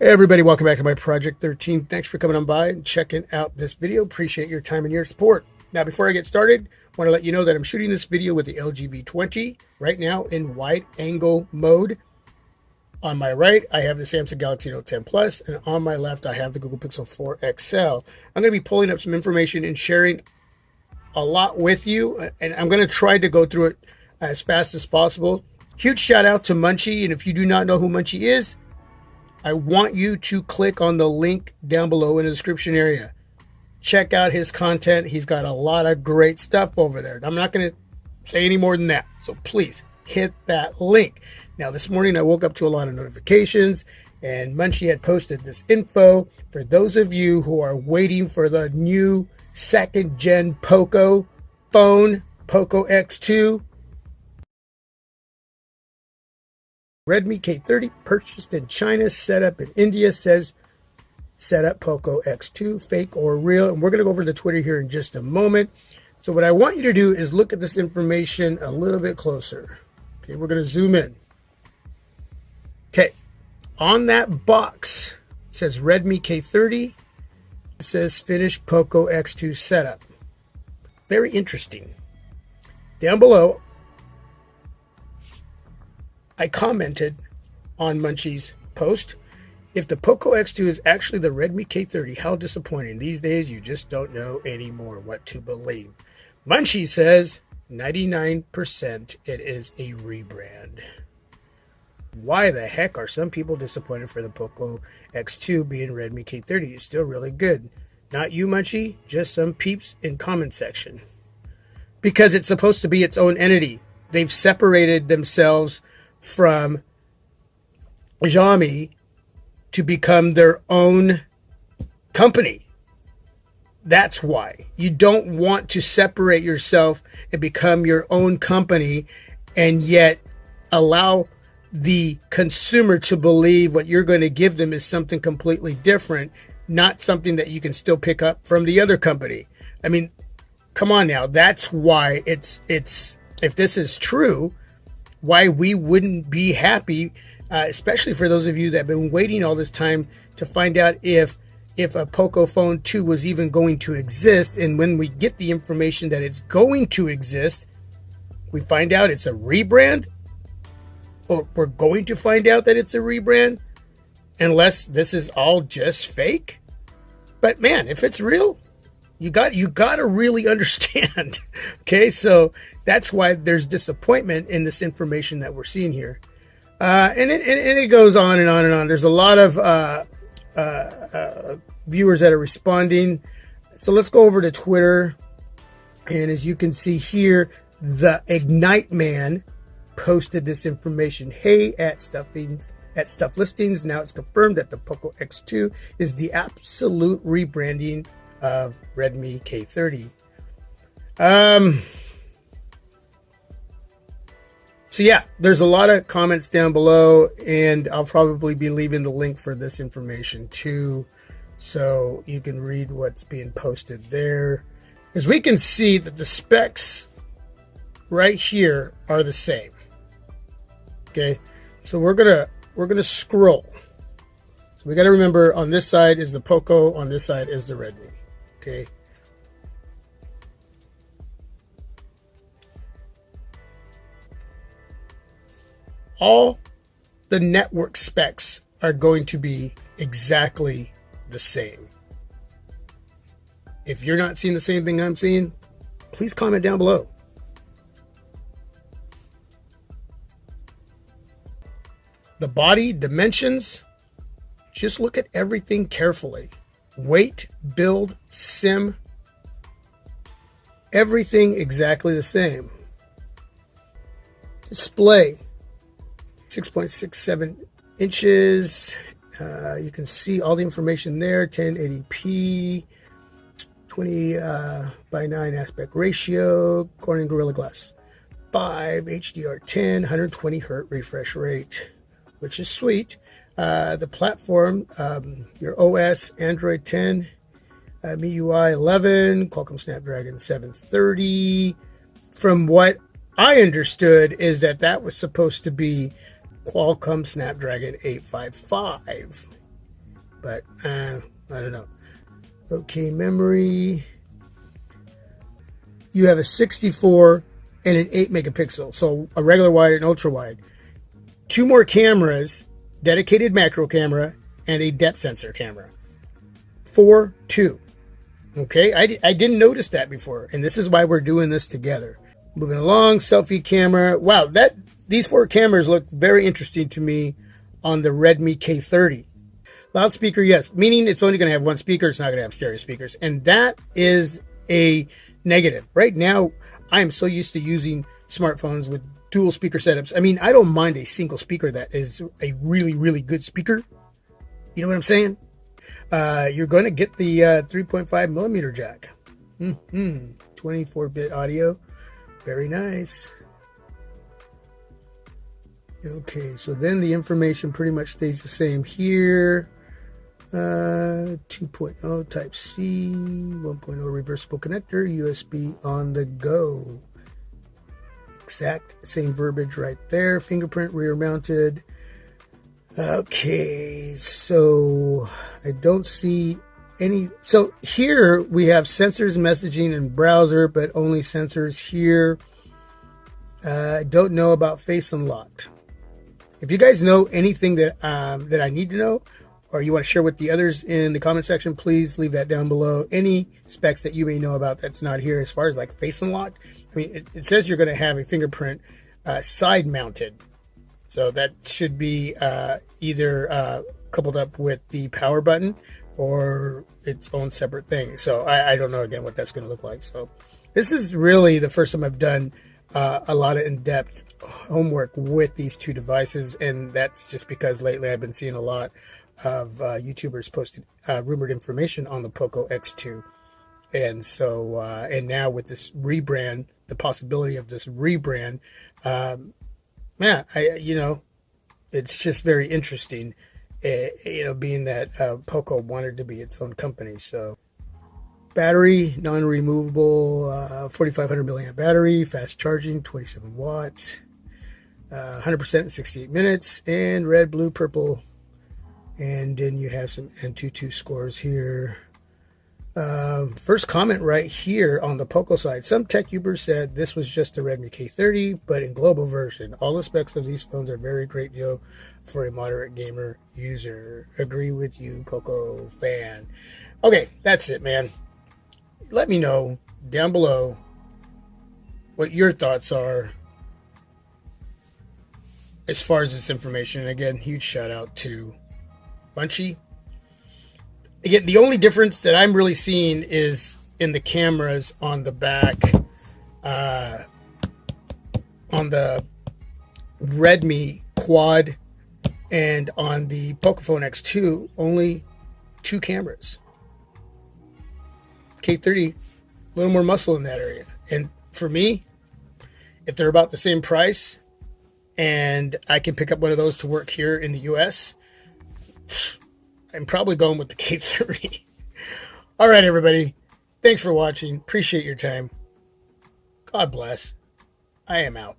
Hey everybody, welcome back to my Project 13. Thanks for coming on by and checking out this video. Appreciate your time and your support. Now, before I get started, I want to let you know that I'm shooting this video with the LG V20 right now in wide angle mode. On my right, I have the Samsung Galaxy Note 10 Plus, and on my left, I have the Google Pixel 4 XL. I'm going to be pulling up some information and sharing a lot with you, and I'm going to try to go through it as fast as possible. Huge shout out to Munchy, and if you do not know who Munchy is, I want you to click on the link down below in the description area. Check out his content. He's got a lot of great stuff over there. I'm not going to say any more than that, so please hit that link. Now, this morning I woke up to a lot of notifications, and Munchy had posted this info for those of you who are waiting for the new second-gen Poco phone, Poco X2. Redmi K30 purchased in China, set up in India, says set up Poco X2, fake or real. And we're going to go over to Twitter here in just a moment. So what I want you to do is look at this information a little bit closer. Okay, we're going to zoom in. Okay, on that box it says Redmi K30. It says finished Poco X2 setup. Very interesting. Down below, I commented on Munchy's post, if the Poco X2 is actually the Redmi K30, how disappointing. These days, you just don't know anymore what to believe. Munchy says 99% it is a rebrand. Why the heck are some people disappointed for the Poco X2 being Redmi K30? It's still really good. Not you, Munchy, just some peeps in comment section. Because it's supposed to be its own entity. They've separated themselves from Xiaomi to become their own company. That's why. You don't want to separate yourself and become your own company and yet allow the consumer to believe what you're going to give them is something completely different, not something that you can still pick up from the other company. I mean, come on now. That's why it's if this is true, why we wouldn't be happy, especially for those of you that have been waiting all this time to find out if a Poco Phone 2 was even going to exist. And when we get the information that it's going to exist, we find out it's a rebrand, or we're going to find out that it's a rebrand, unless this is all just fake. But man, if it's real, you got to really understand. Okay, so that's why there's disappointment in this information that we're seeing here. And it goes on and on and on. There's a lot of viewers that are responding. So let's go over to Twitter. And as you can see here, the Ignite Man posted this information. Hey, at Stuff Listings, now it's confirmed that the Poco X2 is the absolute rebranding of Redmi K30. So yeah, there's a lot of comments down below, and I'll probably be leaving the link for this information too, so you can read what's being posted there. As we can see that the specs right here are the same. Okay, so we're gonna scroll. So we got to remember, on this side is the Poco, on this side is the Redmi. Okay. All the network specs are going to be exactly the same. If you're not seeing the same thing I'm seeing, please comment down below. The body dimensions, just look at everything carefully. Weight, build, SIM, everything exactly the same. Display, 6.67 inches. You can see all the information there. 1080p, 20 by 9 aspect ratio, Corning Gorilla Glass 5, HDR10, 120 hertz refresh rate, which is sweet. The platform, your OS, Android 10, MIUI 11, Qualcomm Snapdragon 730. From what I understood is that was supposed to be Qualcomm Snapdragon 855. but I don't know. Okay, memory. You have a 64 and an 8 megapixel, so a regular wide and ultra wide. 2 more cameras, dedicated macro camera, and a depth sensor camera. 4, 2. Okay, I didn't notice that before, and this is why we're doing this together. Moving along, selfie camera. Wow, these 4 cameras look very interesting to me on the Redmi K30. Loudspeaker, yes, meaning it's only going to have 1 speaker. It's not going to have stereo speakers, and that is a negative. Right now, I am so used to using smartphones with dual speaker setups. I mean, I don't mind a single speaker that is a really, really good speaker. You know what I'm saying? You're going to get the 3.5 millimeter jack. 24-bit audio. Very nice. Okay, so then the information pretty much stays the same here. 2.0 Type-C, 1.0 reversible connector, USB on the go. Exact same verbiage right there. Fingerprint, rear mounted. Okay, so I don't see any. So here we have sensors, messaging, and browser, but only sensors here. I don't know about face unlocked. If you guys know anything that that I need to know, or you want to share with the others in the comment section, please leave that down below. Any specs that you may know about that's not here as far as like face unlocked. I mean, it says you're going to have a fingerprint side mounted. So that should be either coupled up with the power button or its own separate thing. So I don't know, again, what that's going to look like. So this is really the first time I've done a lot of in-depth homework with these 2 devices. And that's just because lately I've been seeing a lot of YouTubers posting rumored information on the Poco X2. And so, and now with this rebrand, the possibility of this rebrand, yeah, it's just very interesting, being that Poco wanted to be its own company. So battery, non-removable, 4,500 milliamp battery, fast charging, 27 watts, 100% in 68 minutes, and red, blue, purple. And then you have some Antutu scores here. First comment right here on the Poco side. Some tech YouTubers said this was just a Redmi K30, but in global version. All the specs of these phones are very great deal for a moderate gamer user. Agree with you, Poco fan. Okay, that's it, man. Let me know down below what your thoughts are as far as this information. And again, huge shout out to Munchy. Again, the only difference that I'm really seeing is in the cameras on the back. On the Redmi Quad and on the Pocophone X2, only 2 cameras. K30, a little more muscle in that area. And for me, if they're about the same price and I can pick up one of those to work here in the US, I'm probably going with the K30. All right, everybody. Thanks for watching. Appreciate your time. God bless. I am out.